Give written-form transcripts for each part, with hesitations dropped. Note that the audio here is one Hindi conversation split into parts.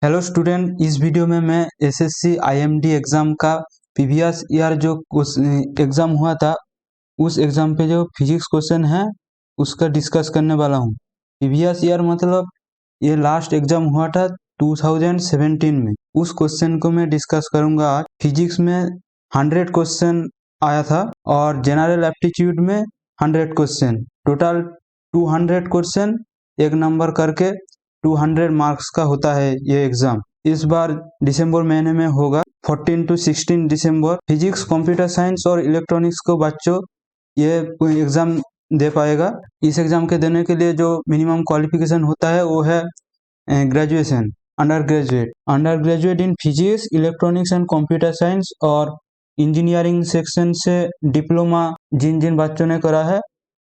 हेलो स्टूडेंट, इस वीडियो में मैं एसएससी आईएमडी एग्ज़ाम का प्रीवियस ईयर जो एग्ज़ाम हुआ था उस एग्ज़ाम पे जो फिजिक्स क्वेश्चन है उसका डिस्कस करने वाला हूँ। प्रीवियस ईयर मतलब ये लास्ट एग्ज़ाम हुआ था 2017 में। उस क्वेश्चन को मैं डिस्कस करूँगा आज। फिजिक्स में 100 क्वेश्चन आया था और जनरल एप्टीट्यूड में 100 क्वेश्चन, टोटल 200 क्वेश्चन एक नंबर करके 200 मार्क्स का होता है ये एग्जाम। इस बार दिसंबर महीने में होगा, 14 to 16 December. Physics, computer science और इलेक्ट्रॉनिक्स को बच्चों ये एग्जाम दे पाएगा। इस एग्जाम के देने के लिए जो मिनिमम क्वालिफिकेशन होता है वो है graduation, under graduate in physics, electronics and computer science और इंजीनियरिंग सेक्शन से डिप्लोमा जिन जिन बच्चों ने करा है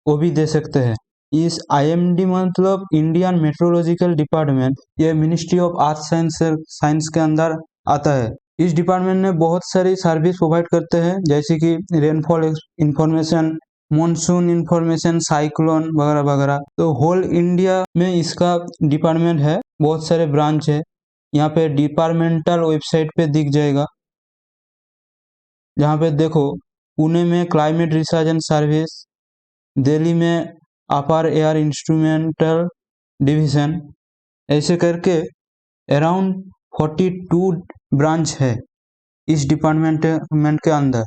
वो भी दे सकते हैं। इस आईएमडी मतलब इंडियन मेट्रोलॉजिकल डिपार्टमेंट, ये मिनिस्ट्री ऑफ आर्थ साइंस के अंदर आता है। इस डिपार्टमेंट में बहुत सारी सर्विस प्रोवाइड करते हैं, जैसे कि rainfall information, monsoon information, cyclone वगैरह वगैरह। तो होल इंडिया में इसका डिपार्टमेंट है, बहुत सारे ब्रांच है। यहाँ पे डिपार्टमेंटल वेबसाइट पे दिख जाएगा, जहाँ पे देखो पुणे में climate research and service, Delhi में अपर एयर इंस्ट्रूमेंटल डिवीजन, ऐसे करके अराउंड 42 ब्रांच है इस डिपार्टमेंट के अंदर।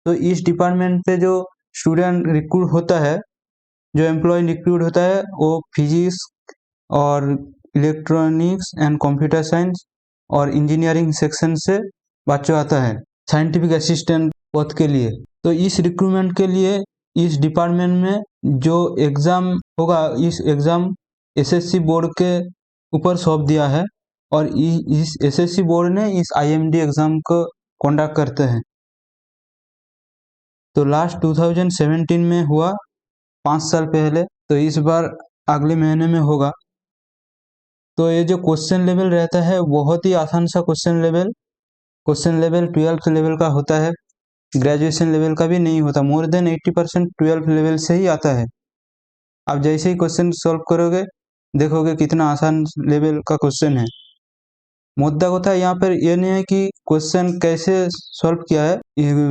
तो इस डिपार्टमेंट पे जो स्टूडेंट रिक्रूट होता है, जो एम्प्लॉय रिक्रूट होता है, वो फिजिक्स और इलेक्ट्रॉनिक्स एंड कंप्यूटर साइंस और इंजीनियरिंग सेक्शन से बच्चों आता है साइंटिफिक असिस्टेंट पद के लिए। तो इस रिक्रूटमेंट के लिए इस डिपार्टमेंट में जो एग्ज़ाम होगा, इस एग्ज़ाम एसएससी बोर्ड के ऊपर सौंप दिया है और इस एसएससी बोर्ड ने इस आईएमडी एग्ज़ाम को कंडक्ट करते हैं। तो लास्ट 2017 में हुआ, 5 साल पहले। तो इस बार अगले महीने में होगा। तो ये जो क्वेश्चन लेवल रहता है बहुत ही आसान सा क्वेश्चन लेवल 12th लेवल का होता है, ग्रेजुएशन लेवल का भी नहीं होता। मोर देन 80% 12th लेवल से ही आता है। आप जैसे ही क्वेश्चन सॉल्व करोगे देखोगे कितना आसान लेवल का क्वेश्चन है। मुद्दा होता है यहाँ पर ये नहीं है कि क्वेश्चन कैसे सॉल्व किया है,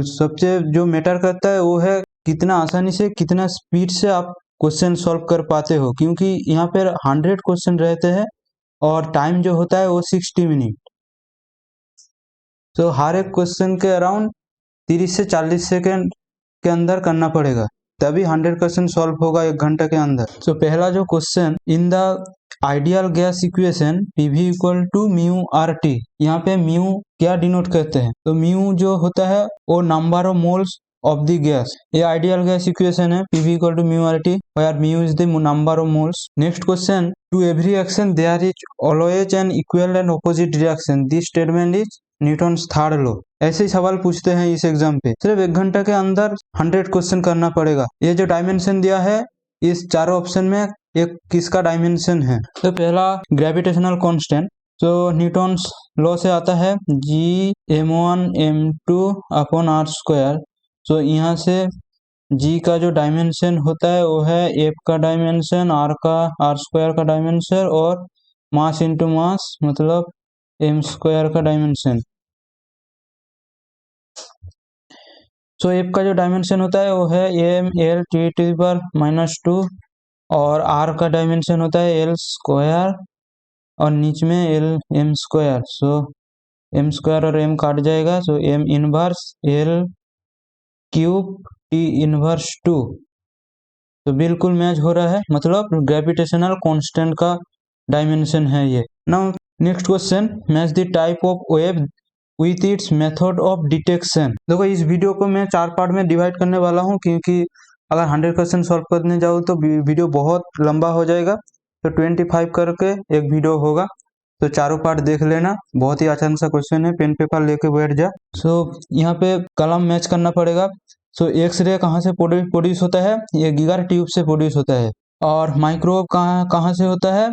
सबसे जो मैटर करता है वो है कितना आसानी से, कितना स्पीड से आप क्वेश्चन सॉल्व कर पाते हो। क्योंकि यहाँ पर 100 क्वेश्चन रहते हैं और टाइम जो होता है वो 60 मिनट। तो हर एक क्वेश्चन के अराउंड 30 से 40 सेकेंड के अंदर करना पड़ेगा, तभी 100 क्वेश्चन सॉल्व होगा 1 घंटे के अंदर। तो पहला जो question, in the ideal gas equation PV equal to mu R T, यहाँ पे म्यू क्या डिनोट करते हैं? तो म्यू जो होता है वो number of moles of the gas. ये आइडियल गैस इक्वेशन है, PV equal to mu R T, where mu is the number of moles. Next question, to every action there is always an equal and opposite reaction, this statement is Newton's third law. ऐसे ही सवाल पूछते हैं इस एग्जाम पे। सिर्फ 1 घंटे के अंदर 100 क्वेश्चन करना पड़ेगा। ये जो डायमेंशन दिया है इस चारों ऑप्शन में एक किसका डायमेंशन है? तो पहला ग्रेविटेशनल कांस्टेंट, तो न्यूटन्स लॉ से आता है G m1 m2 upon are square. तो यहाँ से G का जो डायमेंशन होता है वो है F का डायमेंशन, आर स्क्वायर का डायमेंशन और मास इंटू मास मतलब m स्क्वायर का डायमेंशन। तो एफ का जो डायमेंशन होता है वो है m(L)(T)⁻² और आर का डायमेंशन होता है L स्क्वायर और नीच में m स्क्वायर। सो m स्क्वायर और m काट जाएगा, सो m इनवर्स L³ T⁻²। तो बिल्कुल मैच हो रहा है, मतलब ग्रेविटेशनल कांस्टेंट का डायमेंशन है ये। Now next question, match the type of wave with its method of detection. देखो इस वीडियो को मैं 4 पार्ट में डिवाइड करने वाला हूँ, क्योंकि अगर 100 क्वेश्चन सॉल्व करने जाऊँ तो वीडियो बहुत लंबा हो जाएगा। तो 25 करके एक वीडियो होगा, तो चारों पार्ट देख लेना। बहुत ही आसान सा क्वेश्चन है, पेन पेपर लेके बैठ जा। सो यहाँ पे कलम मैच करना पड़ेगा। सो एक्सरे कहाँ से प्रोड्यूस होता है? ये गीगर ट्यूब से प्रोड्यूस होता है। और माइक्रोवेव कहाँ से होता है?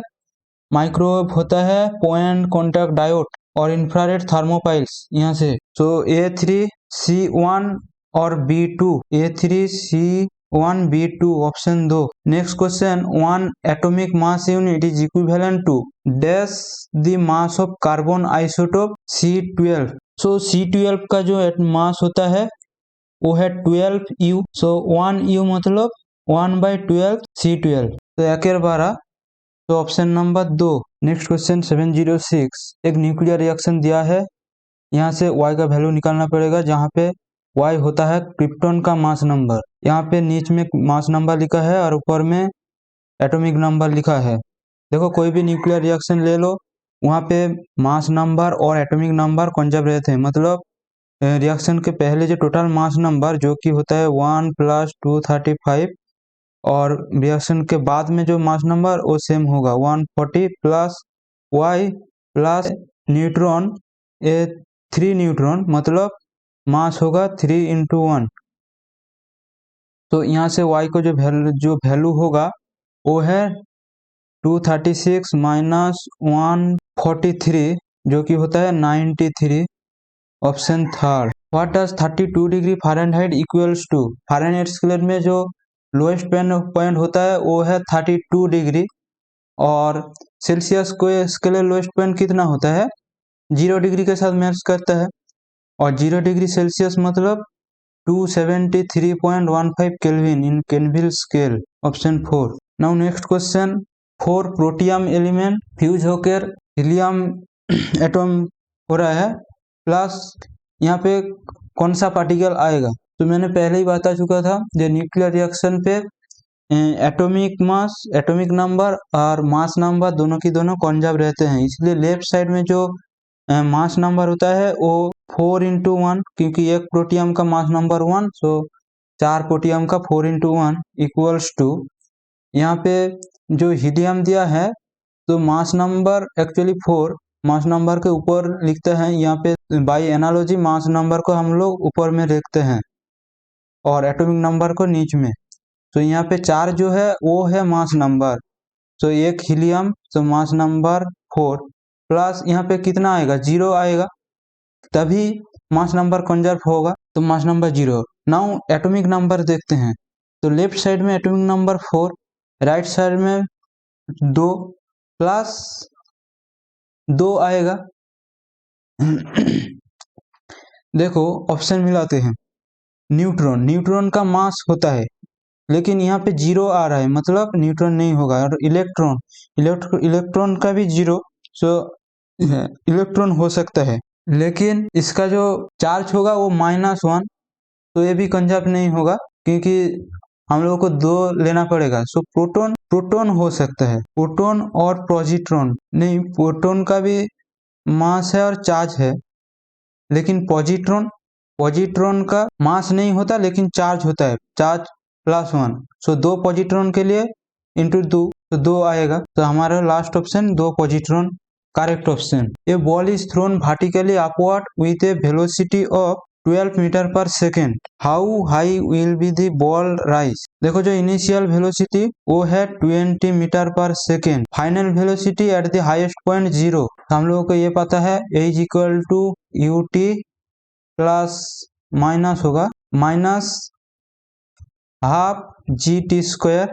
माइक्रोवेव होता है पॉइंट कॉन्टैक्ट डायोड और इंफ्रारेड थर्मोपाइल्स यहाँ से। तो A3C1 और B2, A3C 1b2 option 2। Next question, 1 atomic mass unit is equivalent to dash the mass of carbon isotope C12। So C12 का जो मास होता है वो है 12U। सो 1U मतलब 1/12 C12, तो 1/12, तो ऑप्शन नंबर 2। नेक्स्ट क्वेश्चन 706, एक न्यूक्लियर रिएक्शन दिया है, यहाँ से Y का वैल्यू निकालना पड़ेगा, जहाँ पे Y होता है क्रिप्टॉन का मास नंबर। यहाँ पे नीचे में मास नंबर लिखा है और ऊपर में एटॉमिक नंबर लिखा है। देखो कोई भी न्यूक्लियर रिएक्शन ले लो, वहाँ पे मास नंबर और एटॉमिक नंबर कंजर्व रहते हैं, मतलब रिएक्शन के पहले जो टोटल मास नंबर जो कि होता है 1 + 235, और रिएक्शन के बाद में जो मास नंबर वो सेम होगा 140 plus Y plus neutron, 3 neutron, मतलब मास होगा 3 × 1। तो यहाँ से Y को जो वैल्यू होगा वो है 236 माइनस 143, जो कि होता है 93, option third. What does 32 degree Fahrenheit equals to? Fahrenheit scale में जो लोएस्ट पॉइंट होता है वो है 32 डिग्री, और सेल्सियस को स्केल लोएस्ट पॉइंट कितना होता है, 0 डिग्री के साथ मैच करता है, और 0 डिग्री सेल्सियस मतलब 273.15 kelvin in kelvin scale, option 4। Now next question, 4 protium element fuse होकर हीलियम एटॉम हो रहा है, प्लस यहाँ पे कौन सा पार्टिकल आएगा? तो मैंने पहले ही बता चुका था, जो न्यूक्लियर रिएक्शन पे एटॉमिक मास, एटॉमिक नंबर और मास नंबर दोनों की दोनों कंजर्व रहते हैं, इसलिए लेफ्ट साइड में जो मास नंबर होता है वो 4 × 1, क्योंकि एक प्रोटियम का मास नंबर 1, सो 4 प्रोटियम का 4 × 1 इक्वल्स टू, यहाँ पे जो हीलियम दिया है तो mass number actually 4 mass number के ऊपर लिखते हैं, यहाँ पे बाय एनालॉजी मास नंबर को हम लोग ऊपर में लिखते हैं और एटॉमिक नंबर को नीचे में। तो यहाँ पे 4 जो है वो है मास नंबर, तो एक हीलियम, तो मास नंबर 4, प्लस यहाँ पे कितना आएगा, 0 आएगा, तभी मास नंबर कंजर्व होगा, तो mass number 0। Now atomic number देखते हैं, तो लेफ्ट साइड में एटॉमिक नंबर 4, राइट साइड में 2 प्लस 2 आएगा। देखो ऑप्शन मिलाते हैं, न्यूट्रॉन, न्यूट्रॉन का मास होता है, लेकिन यहाँ पे 0 आ रहा है, मतलब न्यूट्रॉन नहीं होगा, और इलेक्ट्रॉन, इलेक्ट्रॉन का भी 0, सो इलेक्ट्रॉन हो सकता है, लेकिन इसका जो चार्ज होगा वो -1, तो ये भी कंजर्व नहीं होगा, क्योंकि हम लोगों को 2 लेना पड़ेगा। सो प्रोटॉन, प्रोटॉन हो सकता है, प्रोटॉन और पॉजिट्रॉन नहीं, प्रोटॉन का भी मास है और चार्ज है, लेकिन पॉजिट्रॉन, पॉजिट्रॉन का मास नहीं होता लेकिन चार्ज होता है, चार्ज +1, सो 2 पॉजिट्रॉन के लिए × 2, तो 2 आएगा, तो हमारा last option 2 positron correct option. A ball is thrown vertically upward with a velocity of 12 metre per second, how high will be the ball rise? देखो जो इनिशियल वेलोसिटी वो है 20 metre per second, final velocity at the highest point 0, हम लोगों को ये पता है A = UT प्लस माइनस होगा -12 GT²,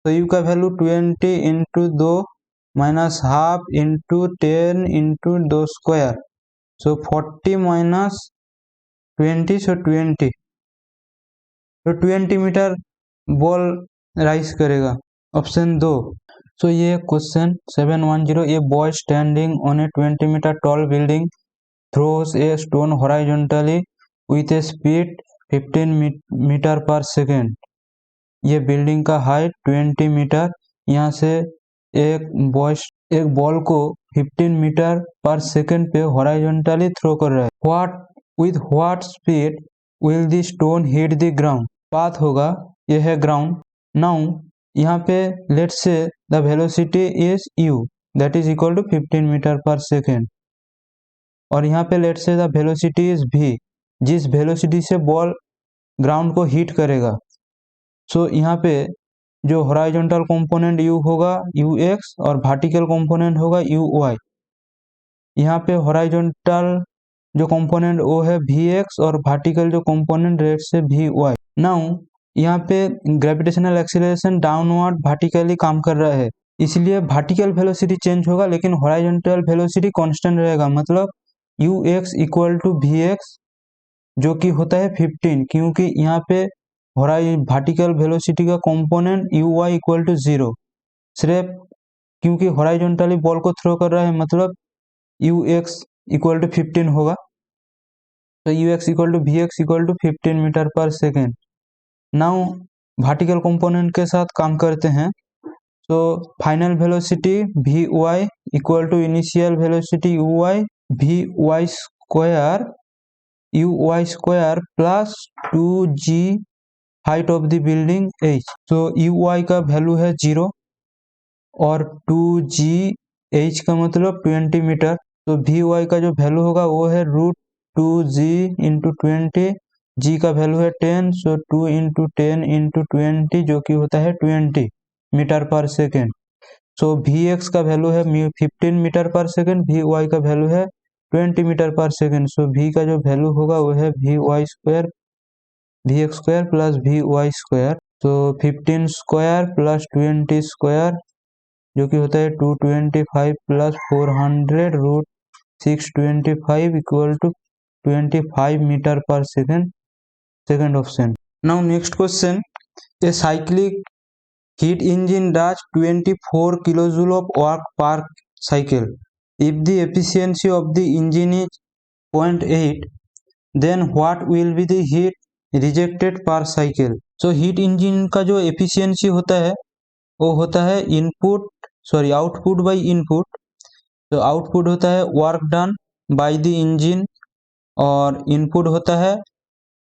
तो U का वैल्यू 20 × 2 -12 × 10 × 2², सो 40 - 20, सो 20, तो 20 मीटर बॉल राइज करेगा, ऑप्शन 2। सो ये question 710, a boy standing on a 20 metre tall building throws a stone horizontally with a speed 15 metre per second. ये बिल्डिंग का हाइट 20 मीटर, यहाँ से एक बॉल को 15 मीटर पर सेकेंड पे हॉरिजॉन्टली थ्रो कर रहा है। What speed will the stone hit the ground? Path होगा, यह है ग्राउंड। नाउ यहाँ पे let's say the velocity is u, that is equal to 15 metre per second, और यहाँ पे let's say the velocity is v, जिस वेलोसिटी से बॉल ग्राउंड को हिट करेगा। सो यहाँ पे जो हॉरिजॉन्टल कंपोनेंट u होगा ux, और वर्टिकल कंपोनेंट होगा uy। यहाँ पे हॉरिजॉन्टल जो कंपोनेंट वो है vx, और वर्टिकल जो कंपोनेंट रेट से vy। नाउ यहाँ पे ग्रेविटेशनल एक्सीलरेशन डाउनवर्ड वर्टिकली काम कर रहा है, इसलिए वर्टिकल वेलोसिटी चेंज होगा लेकिन हॉरिजॉन्टल वेलोसिटी कांस्टेंट रहेगा। मतलब ux equal to V X जो कि होता है 15, क्योंकि यहाँ पे वर्टिकल वेलोसिटी का कंपोनेंट uy इक्वल टू 0, सिर्फ क्योंकि हॉरिजॉन्टली बॉल को थ्रो कर रहा है, मतलब ux इक्वल टू 15 होगा। तो ux equal to V X equal to 15 metre per second. Now vertical component के साथ काम करते हैं। तो final velocity V Y equal to initial velocity U Y, V Y square plus 2g height of the building h। तो यू वाई का वैल्यू है 0 और 2g h का मतलब 20 मीटर। तो वी वाई का जो वैल्यू होगा वो है √2g इंटू 20, g का वैल्यू है 10, सो 2 इंटू 10 इंटू 20 जो कि होता है 20 metre per second. So we x का वैल्यू है 15 metre per second, we Y का वैल्यू है 20 मीटर पर सेकेंड। सो v का जो वैल्यू होगा वो है V X square plus V Y square. तो 15 स्क्वायर प्लस 20 स्क्वायर जो कि होता है 225 plus 400 √625 equal to 25 metre per second, second option. Now next question, a cyclic heat engine does 24 kilojoule of work per cycle. If the efficiency of the engine is 0.8, then what will be the heat rejected per cycle? So heat engine का जो efficiency होता है वो होता है आउटपुट बाई इनपुट। तो आउटपुट होता है work done by the engine और इनपुट होता है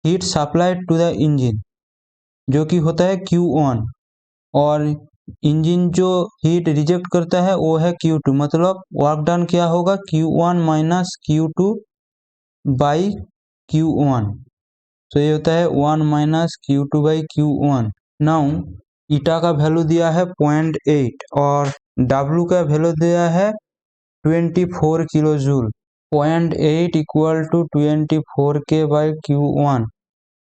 heat supplied to the engine जो कि होता है Q1, और इंजन जो हीट रिजेक्ट करता है वो है Q2। मतलब वर्क डन क्या होगा Q1 minus Q2 by Q1। तो ये होता है 1 minus Q2 by Q1। Now ईटा का वैल्यू दिया है 0.8 और W का वैल्यू दिया है 24 kilo joule. 0.8 equal to 24K by Q1।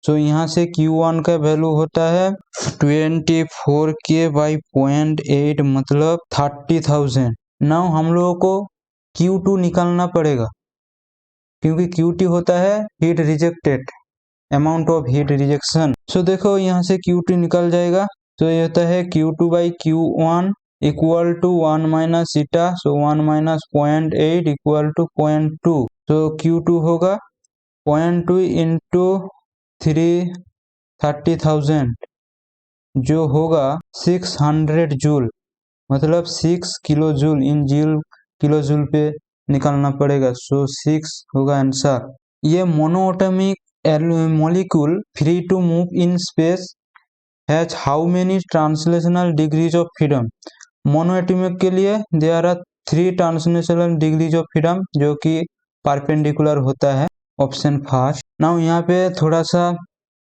तो यहाँ से Q1 का वैल्यू होता है 24K बाई 0.8 मतलब 30,000। नाउ हम लोगों को Q2 निकालना पड़ेगा क्योंकि Q2 होता है heat rejected, amount of heat rejection. So देखो यहाँ से Q2 निकल जाएगा। तो ये होता है Q2 by Q1 equal to 1 minus eta, so 1 minus 0.8 equal to 0.2। तो Q2 होगा 0.2 इंटू 30,000 जो होगा 600 जूल, मतलब 6 kilo joule in kilo joule पे निकालना पड़ेगा। सो 6 होगा आंसर। ये monoatomic molecule free to move in space has how many translational degrees of freedom? Monoatomic के लिए there are 3 translational degrees of freedom जो कि परपेंडिकुलर होता है, ऑप्शन फर्स्ट। नाउ यहाँ पे थोड़ा सा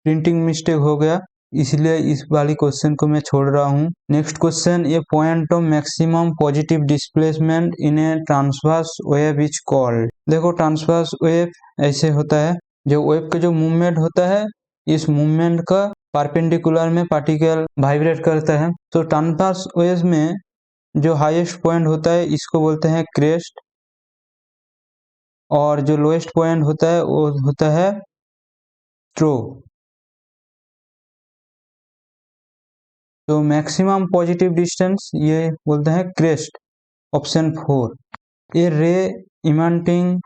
प्रिंटिंग मिस्टेक हो गया इसलिए इस वाली क्वेश्चन को मैं छोड़ रहा हूँ। नेक्स्ट क्वेश्चन, ये point of maximum positive displacement in A transverse wave is called. देखो ट्रांसवर्स वेव ऐसे होता है, जो वेव का जो मूवमेंट होता है इस मूवमेंट का परपेंडिकुलर में पार्टिकल वाइब्रेट करता है। तो ट्रांसवर्स वेव में जो हाईएस्ट पॉइंट होता है इसको बोलते हैं क्रेस्ट, और जो लोएस्ट पॉइंट होता है वो होता है ट्रो। तो मैक्सिमम पॉजिटिव डिस्टेंस ये बोलते हैं crest, option 4। A ray emanating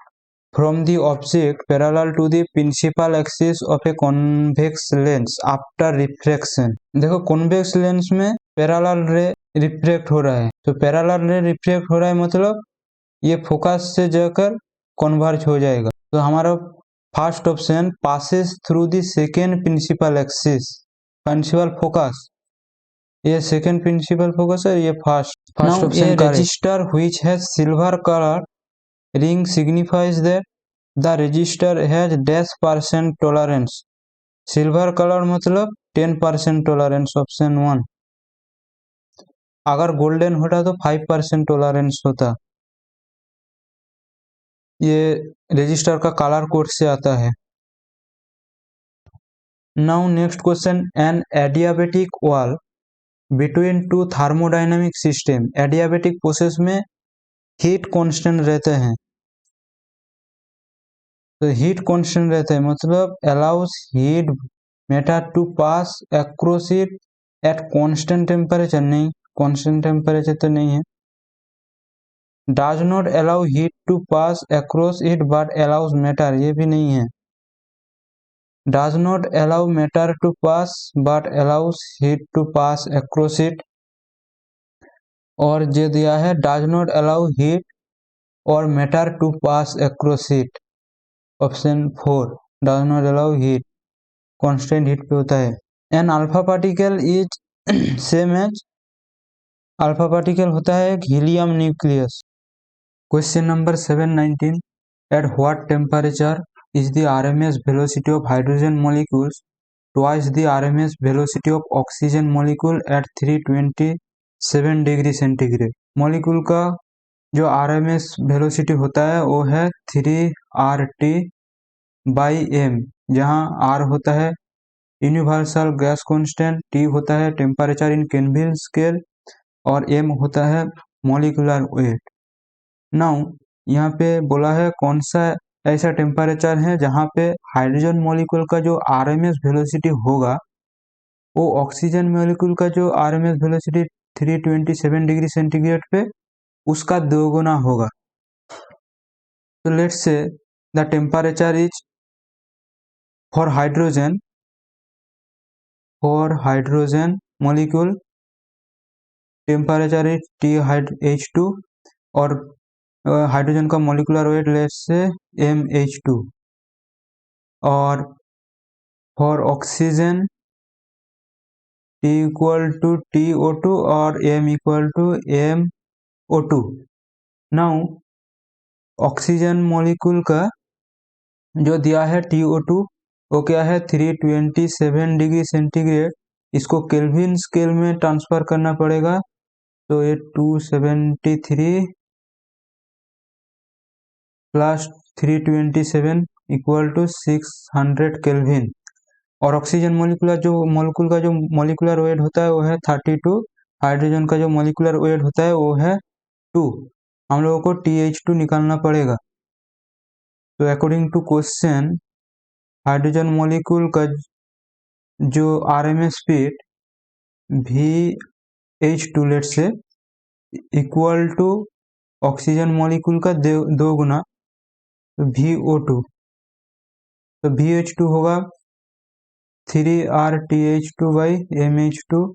from the object parallel to the principal axis of a convex lens after refraction. देखो कॉन्वेक्स लेंस में पैरेलल रे रिफ्रैक्ट हो रहा है, तो पैरेलल रे रिफ्रैक्ट हो रहा है मतलब ये फोकस से जाकर कन्वर्ज हो जाएगा। तो हमारा first option passes through the second principal axis, principal focus, ये सेकेंड प्रिंसिपल फोकस है, ये first option correct. Register which has silver colour ring signifies that the register has -% tolerance. Silver colour मतलब 10% टॉलरेंस, ऑप्शन 1। अगर गोल्डन होता तो 5% टॉलरेंस होता। ये रजिस्टर का कलर कोड से आता है। Now next question, an adiabatic wall between two thermodynamic system. Adiabatic process में हीट कांस्टेंट रहते हैं, तो हीट कांस्टेंट रहते हैं मतलब allows heat matter to pass across it at constant temperature. नहीं, कांस्टेंट टेम्परेचर तो नहीं है। Does not allow heat to pass across it but allows matter, ये भी नहीं है। Does not allow matter to pass but allows heat to pass across it. और ये दिया है डज नॉट अलाउ हीट और matter to pass across it. Option 4 does not allow heat, constant heat पे होता है। An alpha particle is same as, alpha particle होता है एक helium nucleus. Question number 719, at what temperature is the RMS velocity of hydrogen molecules twice the RMS velocity of oxygen molecule at 327 degree centigrade. Molecule का जो आरएमएस वेलोसिटी होता है वो है 3RT/m, जहां R होता है यूनिवर्सल गैस कांस्टेंट, T होता है टेम्परेचर इन केल्विन स्केल और M होता है मॉलिक्यूलर वेट। नाउ यहाँ पे बोला है कौन सा ऐसा टेम्परेचर है जहाँ पे हाइड्रोजन मॉलिक्यूल का जो आरएमएस वेलोसिटी होगा वो ऑक्सीजन मॉलिक्यूल का जो आरएमएस वेलोसिटी 327 डिग्री सेंटीग्रेड पे उसका 2 गुना होगा। तो let's say the temperature is for hydrogen molecule temperature is TH2 और हाइड्रोजन का molecular weight let's say MH2। और for oxygen T equal to TO2 और M equal to MO2। Now oxygen molecule का जो दिया है TO2 वो क्या है 327 डिग्री सेंटीग्रेड। इसको केल्विन स्केल में ट्रांसफर करना पड़ेगा, तो ये 273 प्लस 327 इक्वल टू 600 केल्विन। और ऑक्सीजन मॉलिक्यूल का जो मॉलिक्यूलर वेट होता है वो है 32। हाइड्रोजन का जो मॉलिक्यूलर वेट होता है वो है 2। हम लोगों को TH2 निकालना पड़ेगा। तो according to question, hydrogen molecule का जो RMS speed VH2 let say equal to oxygen molecule का 2 गुना VO2। तो VH2 होगा 3RTH2/MH2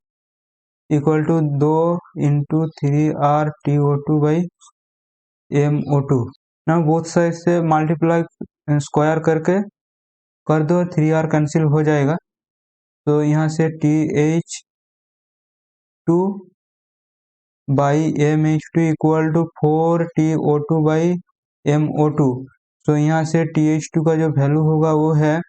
equal to 2 into 3RTO2/MO2। ना बोथ साइड से मल्टीप्लाई स्क्वायर करके कर दो, 3R कैंसिल हो जाएगा। तो यहाँ से TH2/MH2 इक्वल टू 4TO2/MO2। तो यहाँ से TH2 का जो वैल्यू होगा वो है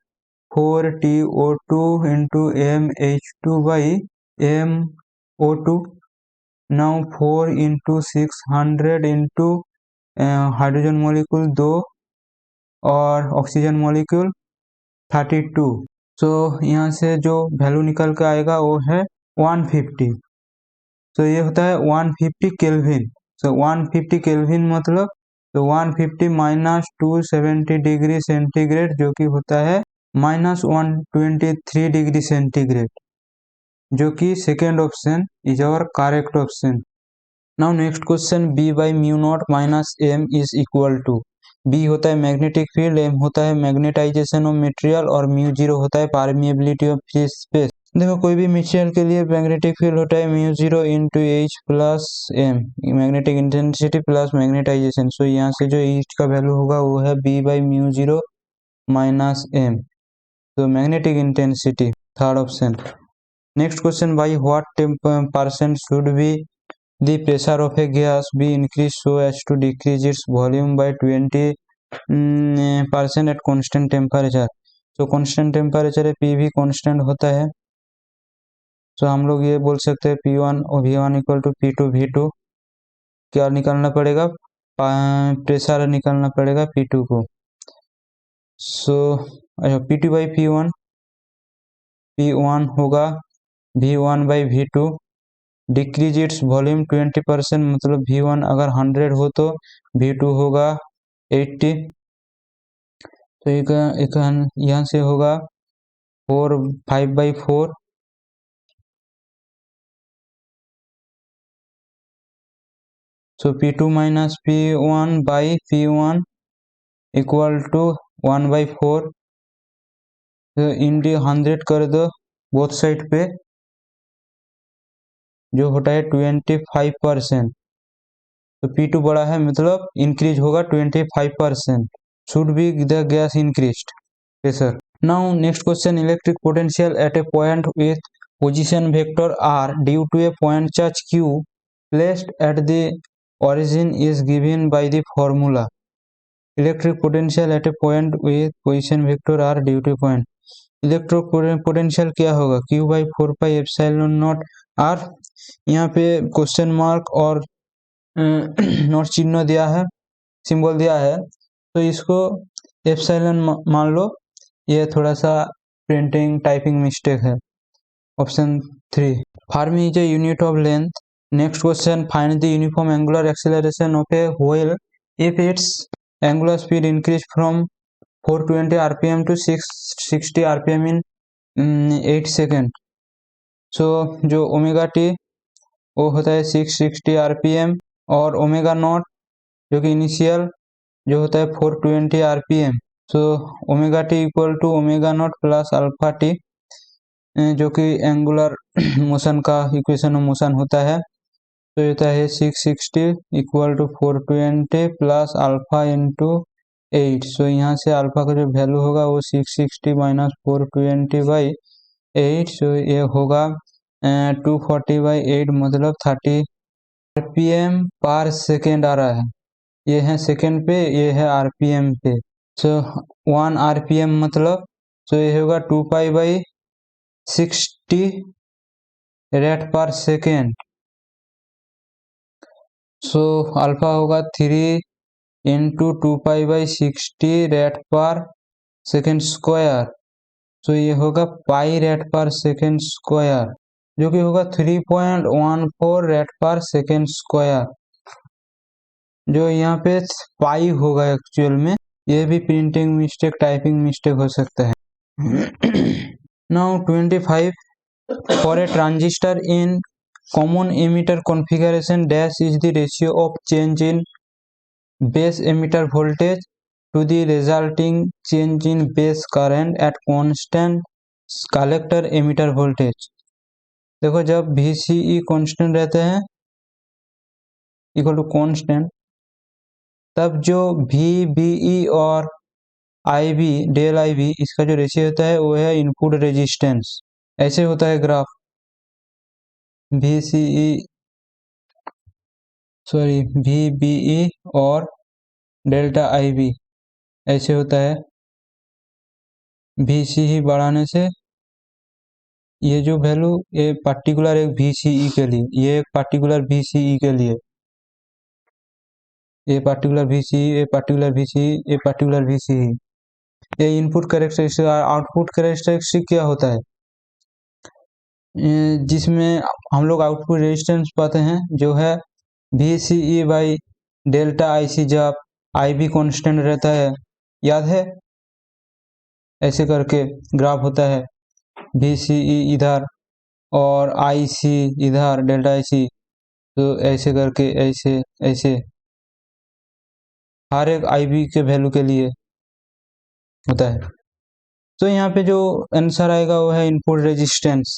4TO2 into MH2/MO2। Now 4 into 600 into hydrogen molecule 2 और ऑक्सीजन मॉलिक्यूल 32। तो यहाँ से जो वैल्यू निकल के आएगा वो है 150। तो ये होता है 150 केल्विन। तो 150 केल्विन मतलब तो 150 माइनस 270 डिग्री सेंटीग्रेड जो कि होता है -123 डिग्री सेंटीग्रेड, जो कि second option is our correct option. Now next question, B/μ0 - M is equal to. B होता है मैग्नेटिक फील्ड, M होता है मैग्नेटाइजेशन ऑफ मटेरियल और μ0 होता है परमिएबिलिटी ऑफ स्पेस। देखो कोई भी मटेरियल के लिए मैग्नेटिक फील्ड होता है μ0 into H plus M, magnetic intensity plus magnetisation. So यहाँ से जो H का वैल्यू होगा वो है B/μ0 माइनस M, तो magnetic intensity third option. Next question, by what % should be the pressure of a gas be increased so as to decrease its volume by 20% at constant temperature। तो constant temperature है, P भी constant होता है। तो हम लोग ये बोल सकते हैं P1 और V1 equal to P2 V2। क्या निकालना पड़ेगा, प्रेशर निकालना पड़ेगा P2 को। सो अच्छा P2/P1 P1 होगा V1 by V2। Decrease its volume 20%, मतलब V1 अगर 100 हो तो V2 होगा 80। तो एक यहाँ से होगा 5/4। So P2 minus P1 by P1 equal to 1/4। तो इंटू 100 कर दो बोथ साइड पे, जो होता है 25%। तो P2 बड़ा है, मतलब इंक्रीज होगा 25%। Should be the gas increased pressure. Now next question, electric potential at a point with position vector r due to a point charge q placed at the origin is given by the formula। Electric potential at a point with position vector r due to point. Electric potential क्या होगा, q by 4 pi epsilon nought r। यहाँ पे क्वेश्चन मार्क और नॉट चिन्ह दिया है, सिंबल दिया है, तो इसको एप्सिलॉन मान लो। ये थोड़ा सा प्रिंटिंग टाइपिंग मिस्टेक है। Option 3। Fermi is a unit of length. Next question, find the uniform angular acceleration of a wheel if its angular speed increase from 420 rpm to 660 rpm in 8 second. So जो ओमेगा टी वो होता है 660 rpm, और ओमेगा नॉट जो कि इनिशियल जो होता है 420 rpm। So omega T equal to omega nought plus alpha T, जो कि एंगुलर मोशन का इक्वेशन ऑफ मोशन होता है। तो होता है 660 equal to 420 plus alpha into 8। So यहाँ से अल्फा का जो वैल्यू होगा वो 660 माइनस 420 बाई 8। सो ये होगा 240/8, मतलब 30 rpm पर सेकेंड आ रहा है। ये है सेकेंड पे, ये है rpm पे। सो 1 rpm मतलब, सो ये होगा 2π/60 रेट पर सेकेंड। सो अल्फा होगा 3 इंटू 2π/60 रेट पर सेकेंड स्क्वायर। सो ये होगा पाई रेट पर सेकेंड स्क्वायर, जो कि होगा 3.14 रेट पर सेकेंड स्क्वायर, जो यहाँ पे पाई होगा एक्चुअल में। ये भी प्रिंटिंग मिस्टेक टाइपिंग मिस्टेक हो सकता है। Now 25, for a transistor in common emitter configuration dash is the ratio of change in base emitter voltage to the resulting change in base current at constant collector emitter voltage। देखो जब VCE कांस्टेंट रहते हैं इक्वल टू कांस्टेंट, तब जो VBE और IB डेल IB इसका जो रेशियो होता है वो है इनपुट रेजिस्टेंस। ऐसे होता है ग्राफ VBE और डेल्टा IB ऐसे होता है। VCE बढ़ाने से ये जो वैल्यू, ये पर्टिकुलर एक VCE के लिए, ये एक पर्टिकुलर VCE के लिए, ये पर्टिकुलर VCE, ये पर्टिकुलर VCE, ये पर्टिकुलर VCE। ये इनपुट कैरेक्टरिस्टिक। आउटपुट कैरेक्टरिस्टिक क्या होता है, जिसमें हम लोग आउटपुट रेजिस्टेंस पाते हैं, जो है VCE बाई डेल्टा IC, जब IB कांस्टेंट रहता है, याद है, ऐसे करके ग्राफ होता है। VCE इधर और IC इधर, डेल्टा IC, तो ऐसे करके ऐसे ऐसे हर एक IB के वैल्यू के लिए होता है। तो यहाँ पे जो आंसर आएगा वो है इनपुट रेजिस्टेंस।